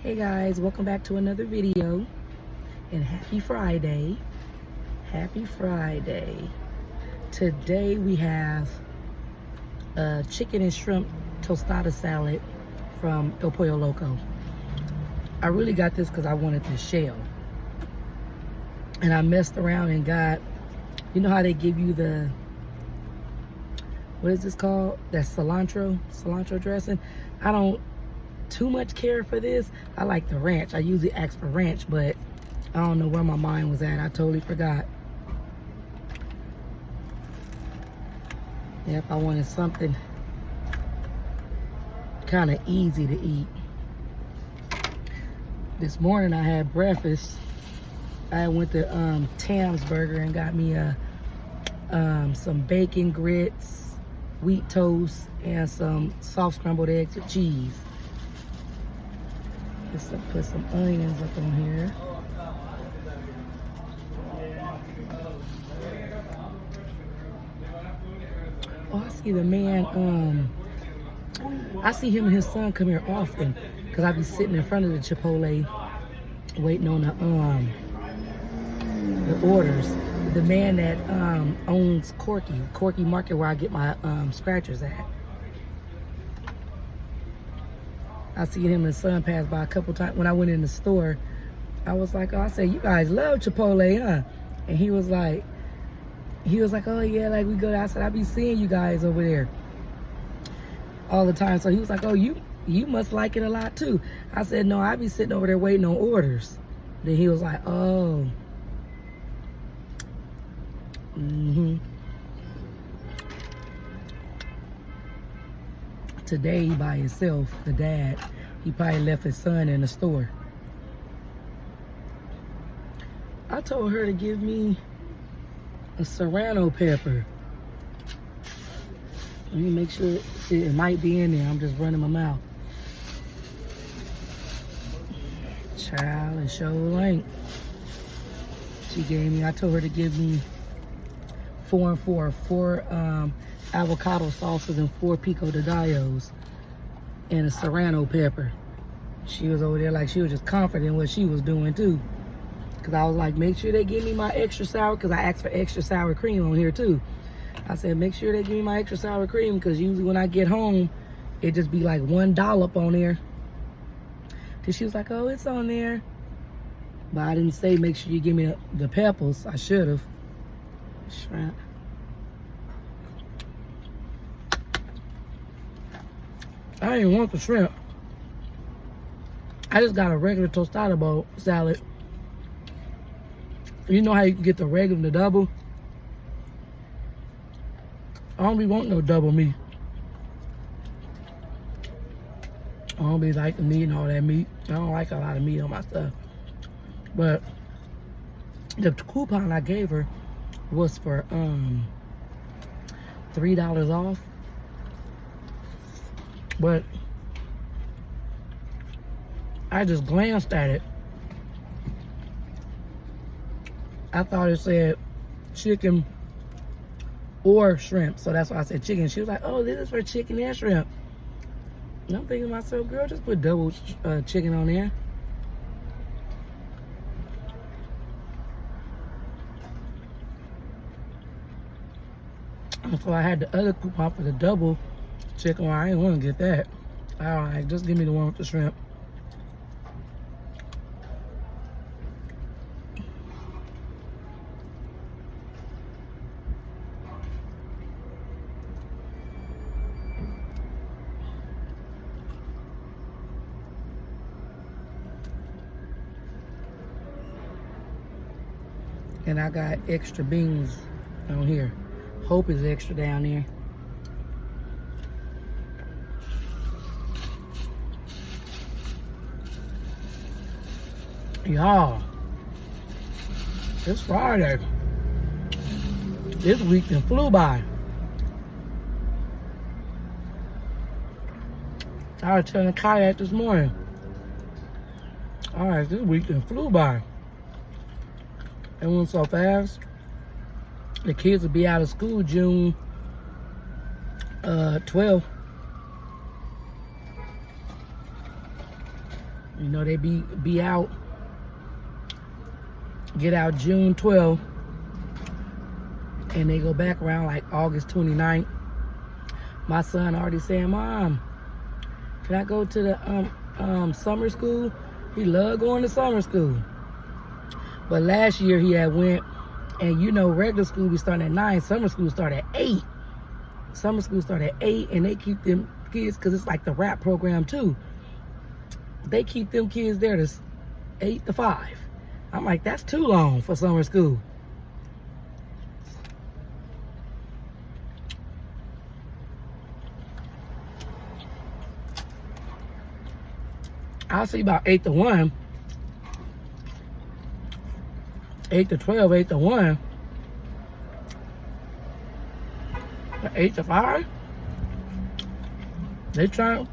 Hey guys, welcome back to another video, and happy Friday. Happy Friday. Today we have a chicken and shrimp tostada salad from Pollo Loco. I really got this because I wanted the shell, and I messed around and got, you know how they give you the, what is this called? That cilantro dressing. I don't too much care for this. I like the ranch. I usually ask for ranch, but I don't know where my mind was at. I totally forgot. Yep, I wanted something kind of easy to eat. This morning I had breakfast. I went to Tam's Burger and got me some bacon grits, wheat toast, and some soft scrambled eggs with cheese. Just put some onions up on here. Oh, I see the man, I see him and his son come here often because I be sitting in front of the Chipotle waiting on the orders. The man that owns Corky Market, where I get my scratchers at. I see him and his son pass by a couple times. When I went in the store, I was like, oh, I said, you guys love Chipotle, huh? And he was like, oh yeah, like we go there. I said, I be seeing you guys over there all the time. So he was like, oh, you must like it a lot too. I said, no, I be sitting over there waiting on orders. Then he was like, oh. Today he by himself, the dad. He probably left his son in the store. I told her to give me a serrano pepper. Let me make sure it might be in there. I'm just running my mouth. Child, and show ain't. She gave me, I told her to give me 4 and 4. 4 avocado sauces and 4 pico de gallos and a serrano pepper. She was over there like she was just confident in what she was doing too. Cause I was like, make sure they give me my extra sour, cause I asked for extra sour cream on here too. I said, make sure they give me my extra sour cream, cause usually when I get home, it just be like 1 dollop on there. Then she was like, oh, it's on there. But I didn't say make sure you give me the peppers. I should have. Shrimp. I didn't want the shrimp. I just got a regular tostada bowl salad. You know how you can get the regular and the double? I don't be wanting no double meat. I don't be like the meat and all that meat. I don't like a lot of meat on my stuff. But the coupon I gave her was for $3 off. But I just glanced at it. I thought it said chicken or shrimp. So that's why I said chicken. She was like, oh, this is for chicken and shrimp. And I'm thinking to myself, girl, just put double chicken on there. And so I had the other coupon for the double chicken. Well, I didn't want to get that. All right, just give me the one with the shrimp. And I got extra beans on here. Hope is extra down there. Y'all, it's Friday. This week done flew by. I was telling Kayak this morning. All right, this week done flew by. It went so fast. The kids will be out of school June 12th. You know, they be out, get out June 12th, and they go back around like August 29th. My son already saying, Mom, can I go to the summer school? He loved going to summer school. But last year he had went, and you know, regular school be starting at 9, summer school start at 8. Summer school start at 8, and they keep them kids, because it's like the rap program too. They keep them kids there to 8 to 5. I'm like, that's too long for summer school. I'll see about 8 to 1. 8 to 12, 8 to 1. But 8 to 5? They trying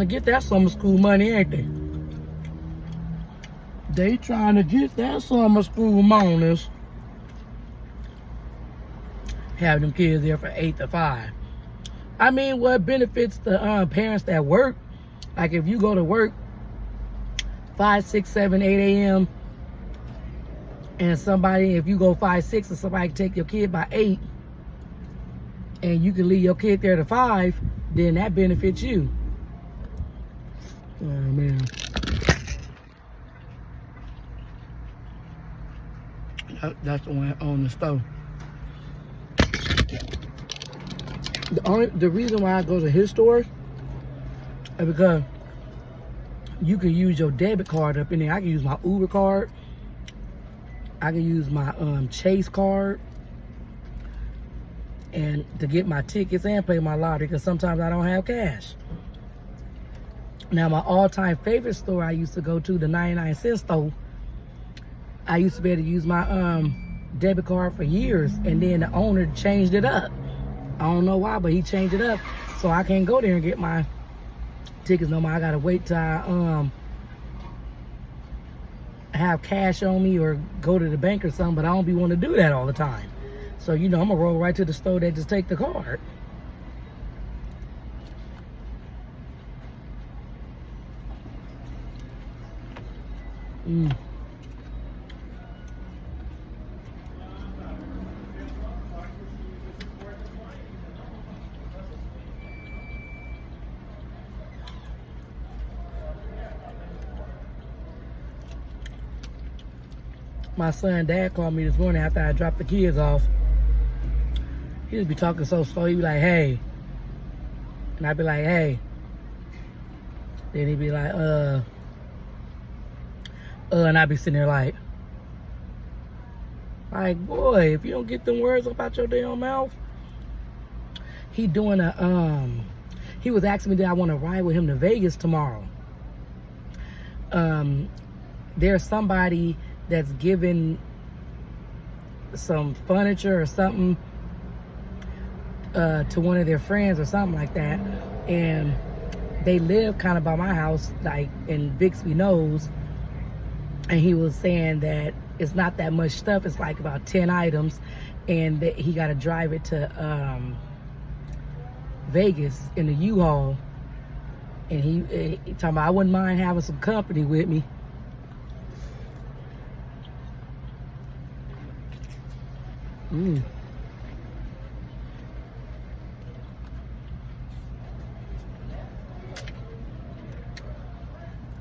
to get that summer school money, ain't they? They trying to get that summer school money. Have them kids there for 8 to 5. I mean, what benefits the parents that work? Like if you go to work 5, 6, 7, 8 a.m. and somebody, if you go 5, 6 and somebody can take your kid by 8 and you can leave your kid there to 5, then that benefits you. Oh man. That's the one on the stove. The reason why I go to his store is because you can use your debit card up in there. I can use my Uber card. I can use my Chase card, and to get my tickets and pay my lottery, because sometimes I don't have cash. Now, my all-time favorite store I used to go to, the 99-cent store, I used to be able to use my debit card for years, and then the owner changed it up. I don't know why, but he changed it up, so I can't go there and get my tickets no more. I gotta wait till I have cash on me or go to the bank or something, but I don't be wanting to do that all the time. So, you know, I'm gonna roll right to the store that just take the card. My son dad called me this morning after I dropped the kids off. He just be talking so slow. He be like, hey. And I'd be like, hey. Then he'd be like, and I'd be sitting there like, boy, if you don't get them words up out your damn mouth. He doing he was asking me that I want to ride with him to Vegas tomorrow. There's somebody that's giving some furniture or something to one of their friends or something like that, and they live kind of by my house, like in Bixby Knolls, and he was saying that it's not that much stuff, it's like about 10 items, and that he got to drive it to Vegas in the U-Haul, and he talking about, I wouldn't mind having some company with me.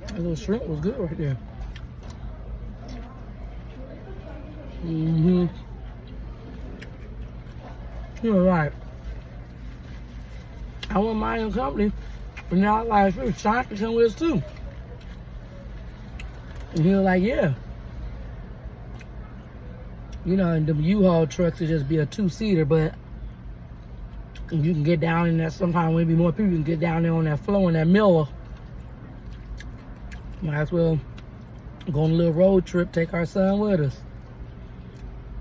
That little shrimp was good right there. You're right. I wouldn't mind your company, but now I like fish. Sean can come with us too. And he was like, yeah. You know, and the U-Haul trucks would just be a 2-seater, but you can get down in that. Sometimes when there be more people, you can get down there on that floor in that Miller. Might as well go on a little road trip, take our son with us.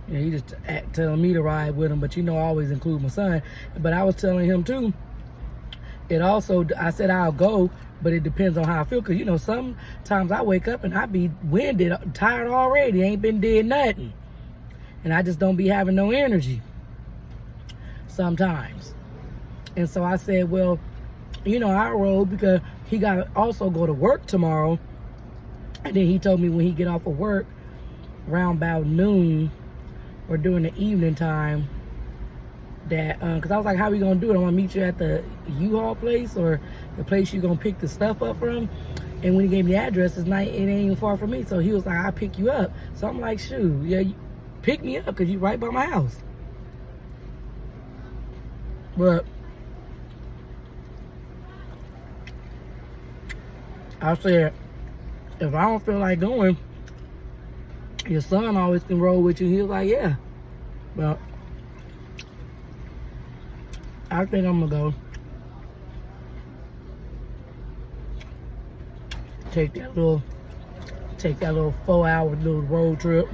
Yeah, he just telling me to ride with him, but you know I always include my son. But I was telling him too, it also, I said I'll go, but it depends on how I feel, because you know, sometimes I wake up and I be winded, tired already, ain't been did nothing. And I just don't be having no energy sometimes. And so I said, well, you know, I'll roll, because he got to also go to work tomorrow. And then he told me when he get off of work, around about noon or during the evening time, that, because I was like, how we going to do it? I'm going to meet you at the U-Haul place or the place you're going to pick the stuff up from. And when he gave me the address, it ain't even far from me. So he was like, I'll pick you up. So I'm like, shoot, yeah, you pick me up because you're right by my house. But I said, if I don't feel like going, your son always can roll with you. He was like, yeah. But I think I'm gonna go take that little 4-hour little road trip.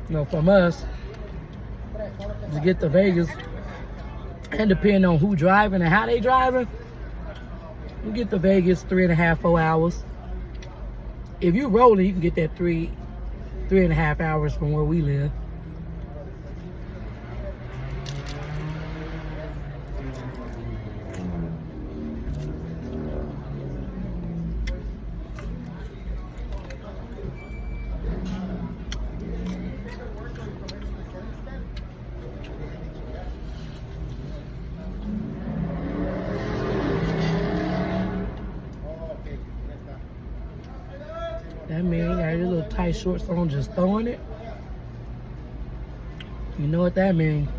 You know, from us to get to Vegas, and depending on who driving and how they driving, you get to Vegas 3.5, 4 hours. If you rolling, you can get that 3.5 hours from where we live. That man got his little tight shorts on, just throwing it. You know what that means.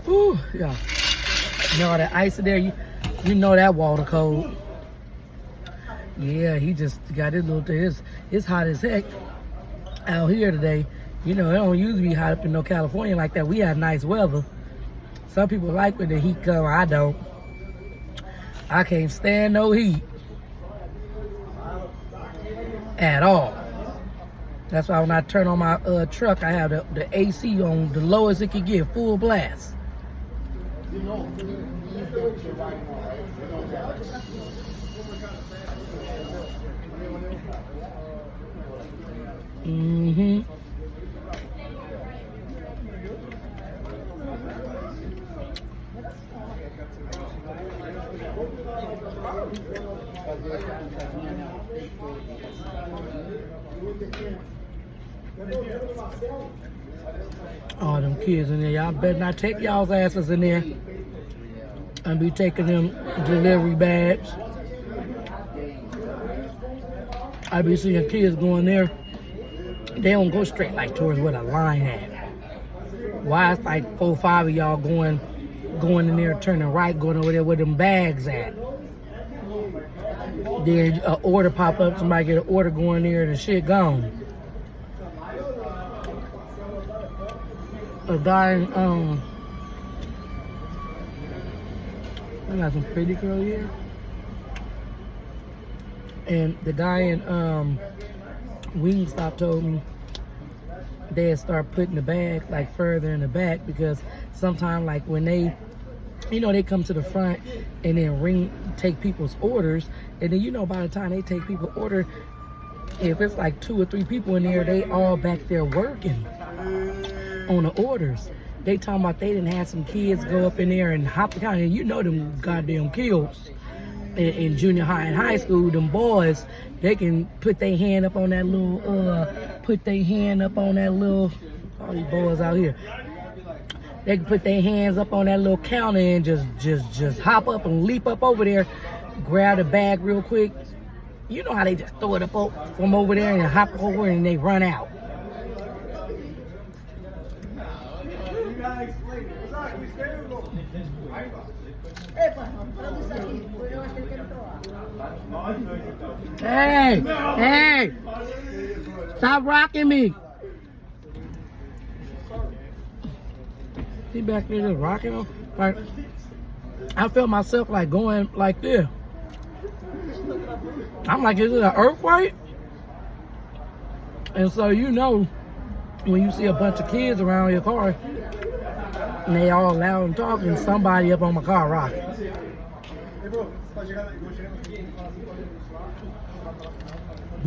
Whew, yeah. You know all that ice in there, you know that water cold. Yeah, he just got his little thing. It's hot as heck out here today. You know, it don't usually be hot up in no California like that. We have nice weather. Some people like when the heat come. I don't. I can't stand no heat at all. That's why when I turn on my truck, I have the AC on the lowest it can get, full blast. Mm-hmm. All them kids in there, y'all better not take y'all's asses in there and be taking them delivery bags. I be seeing kids going there, they don't go straight like towards where the line at. Why it's like 4 or 5 of y'all going in there, turning right, going over there where them bags at. Then an order pop up, somebody get an order going there and the shit gone. A guy in, I got some pretty girl here. And the guy in Wingstop told me they'd start putting the bag like further in the back because sometimes like when they, you know, they come to the front and then take people's orders, and then you know by the time they take people's order, if it's like 2 or 3 people in there, they all back there working on the orders. They talking about they didn't have some kids go up in there and hop the counter, and you know them goddamn kids in junior high and high school, them boys, they can put their hand up on that little, all these boys out here, they can put their hands up on that little counter and just hop up and leap up over there, grab the bag real quick. You know how they just throw it up from over there and hop over and they run out. Hey, stop rocking me. He back there just rocking him. Like, I felt myself like going like this. I'm like, is it an earthquake? And so you know, when you see a bunch of kids around your car, and they all loud and talking, somebody up on my car rocking. You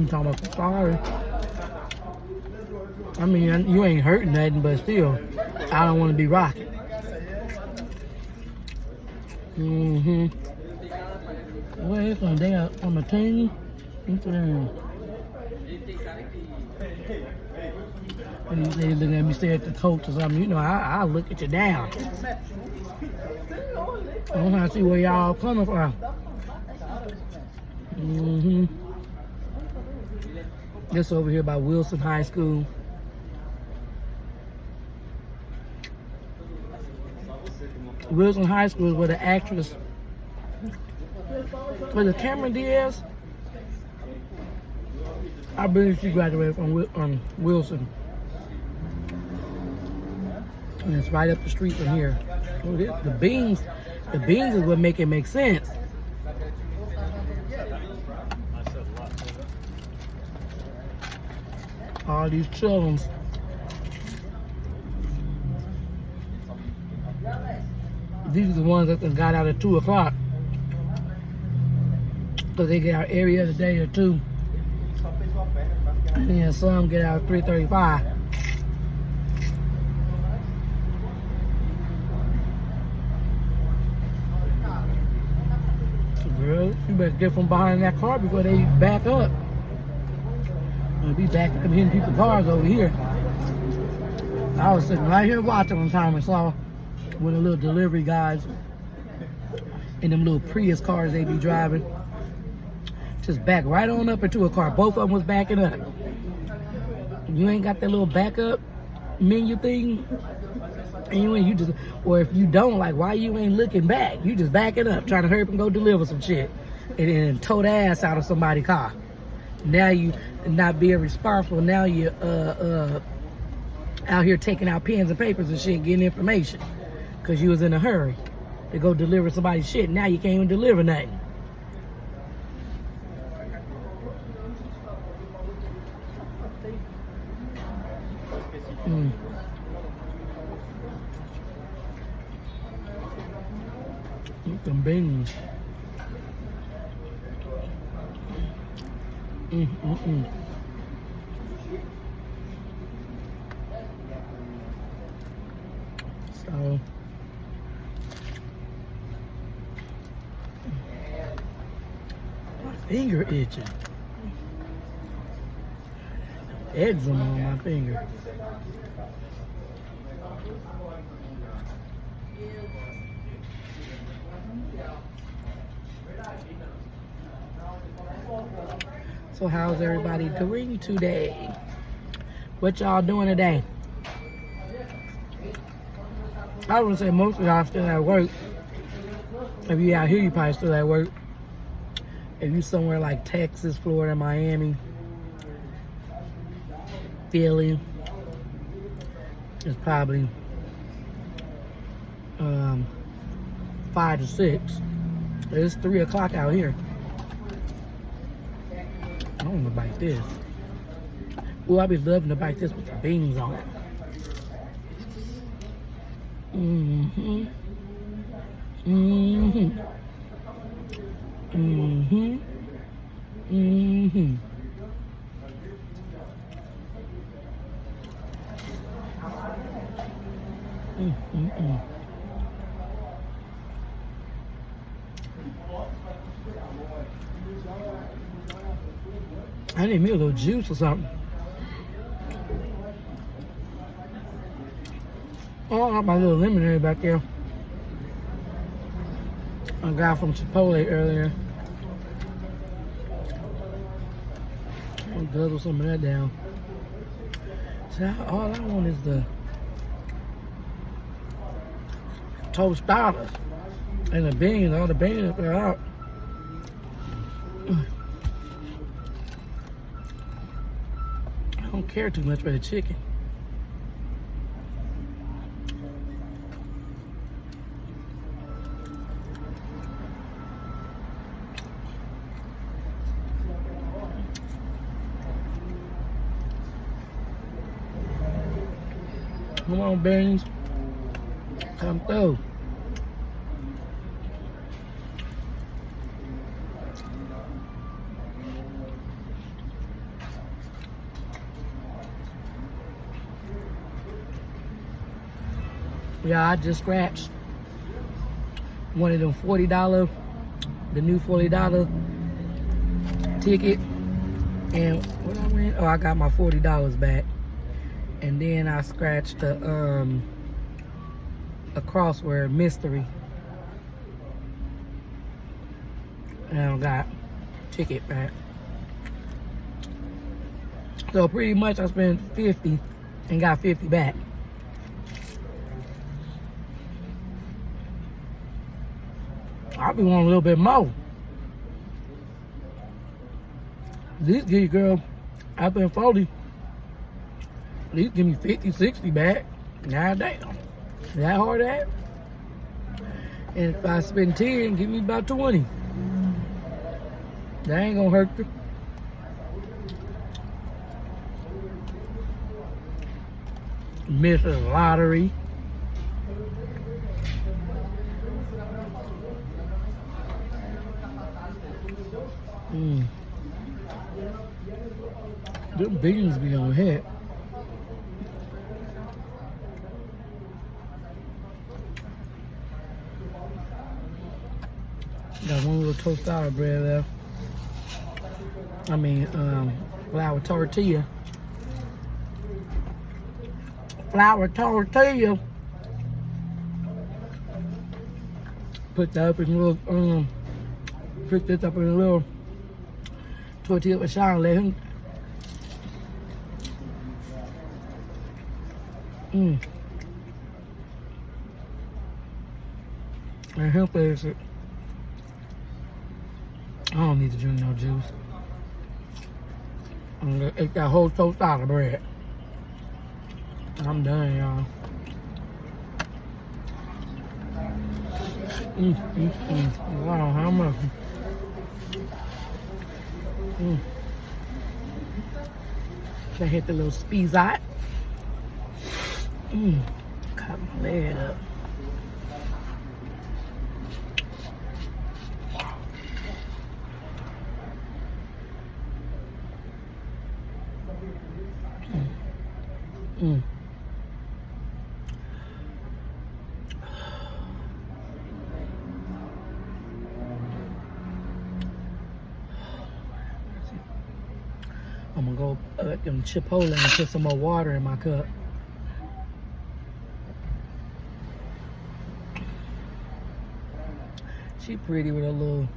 talking about sorry? I mean, you ain't hurting nothing, but still, I don't want to be rocking. Where is one? They are on the team. And they looking at me, stare at the coach or something. You know, I look at you down. I want to see where y'all coming from. This over here by Wilson High School. Wilson High School is where the actress, where the Cameron Diaz, I believe she graduated from Wilson. And it's right up the street from here. The beans is what make it make sense. All these chillums. These are the ones that got out at 2 o'clock. Because they get out every other day or 2. And then some get out at 3:35. Girl, you better get from behind that car before they back up. They'll be back up hitting people's cars over here. I was sitting right here watching one time and saw one of the little delivery guys in them little Prius cars they be driving. Just back right on up into a car. Both of them was backing up. You ain't got that little backup menu thing. And you just, or if you don't, like, why you ain't looking back? You just backing up, trying to hurry up and go deliver some shit. And then tow the ass out of somebody's car. Now you not being responsible. Now you out here taking out pens and papers and shit, getting information. Because you was in a hurry to go deliver somebody's shit. Now you can't even deliver nothing. Some beans. So my finger itching. Eczema on my finger. So how's everybody doing today? What y'all doing today? I would say most of y'all still at work. If you out here, you probably still at work. If you somewhere like Texas, Florida, Miami, Philly, it's probably 5 to 6. It's 3 o'clock out here. I don't want to bite this. Ooh, I be loving to bite this with the beans on it. I need me a little juice or something. Oh, I got my little lemonade back there. I got from Chipotle earlier. I'll guzzle some of that down. So all I want is the Tostada and the beans. All the beans are out. I don't care too much for the chicken. Come on, beans. Come through. Yeah, I just scratched one of them $40, the new $40 ticket. And what I win? Oh, I got my $40 back. And then I scratched a crossword mystery. And I got ticket back. So pretty much I spent 50 and got 50 back. I'll be wanting a little bit more. This give you, girl, I spent 40. These give me 50, 60 back. Now damn. That hard at? And if I spend 10, give me about 20. That ain't gonna hurt you. Mrs. Lottery. Them beans be on head. Got one little tostada bread left. I mean, flour tortilla. Flour tortilla. Put that up in a little, put this up in a little tortilla with Sean. Let him. Let him finish it. I don't need to drink no juice. I'm gonna eat that whole tostada bread. I'm done, y'all. Wow, how much? Can I hit the little speezot? Cut my leg up. I'm gonna go in Chipotle and put some more water in my cup. She pretty with a little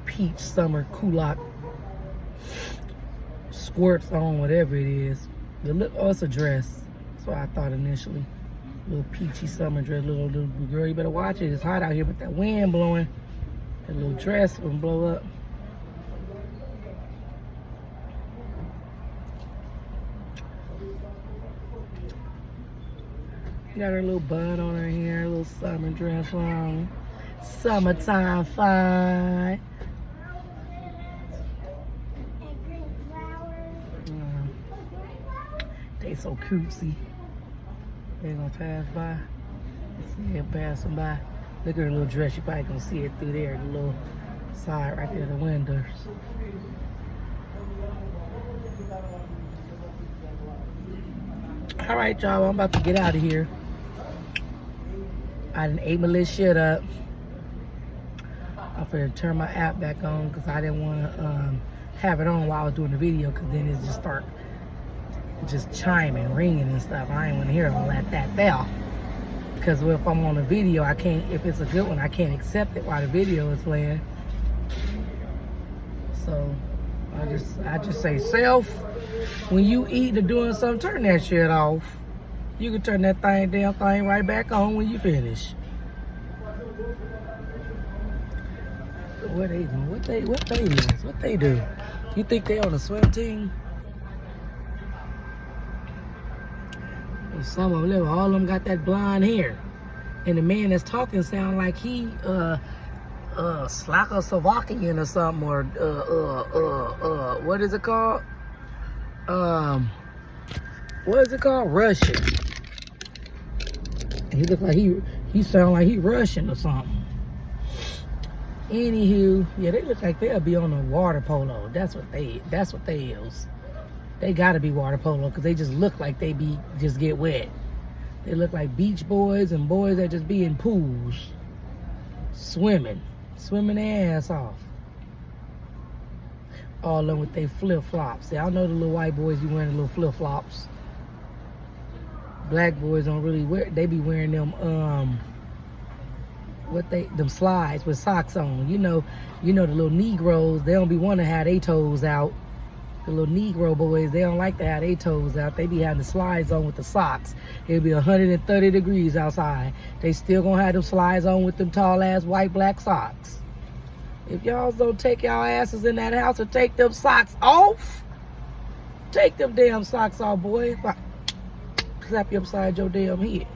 peach summer kulak squirts on, whatever it is. Oh, it's a dress. That's what I thought initially. Little peachy summer dress, little girl. You better watch it. It's hot out here, but that wind blowing. That little dress will blow up. Got her little bun on her hair, a little summer dress on. Summertime fine. They so cutesy. They gonna pass by. See it passing by. Look at her little dress. You probably gonna see it through there, the little side right there, the windows. All right, y'all. I'm about to get out of here. I done ate my little shit up. I'm finna turn my app back on because I didn't want to have it on while I was doing the video, because then it just start chiming, ringing and stuff. I ain't want to hear all that there. Because if I'm on a video, I can't, if it's a good one, I can't accept it while the video is playing. So I just say, self, when you eat or doing something, turn that shit off. You can turn that damn thing right back on when you finish. What they doing? What they do? You think they on a swim team? Well, some of them, all of them got that blonde hair. And the man that's talking sound like he Slovakian or something, or what is it called? What is it called? Russian. He look like he sound like he Russian or something. Anywho, yeah, they look like they'll be on a water polo. That's what they is. They gotta be water polo because they just look like they just get wet. They look like beach boys and boys that just be in pools. Swimming their ass off. All along with their flip-flops. See, I know the little white boys be wearing the little flip-flops. Black boys don't really wear, they be wearing them, them slides with socks on. You know the little Negroes, they don't be wanting to have their toes out. The little Negro boys, they don't like to have their toes out. They be having the slides on with the socks. It'll be 130 degrees outside. They still gonna have them slides on with them tall ass white black socks. If y'all don't take y'all asses in that house and take them socks off, take them damn socks off, boy. If I slap you upside your damn head.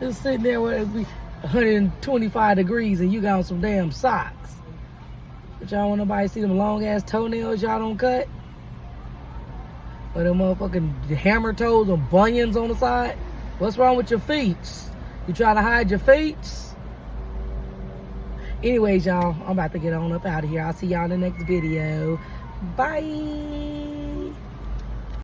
Just sitting there where it be 125 degrees and you got on some damn socks. But y'all want nobody to see them long ass toenails y'all don't cut? Or them motherfucking hammer toes or bunions on the side? What's wrong with your feet? You trying to hide your feet? Anyways, y'all, I'm about to get on up out of here. I'll see y'all in the next video. Bye.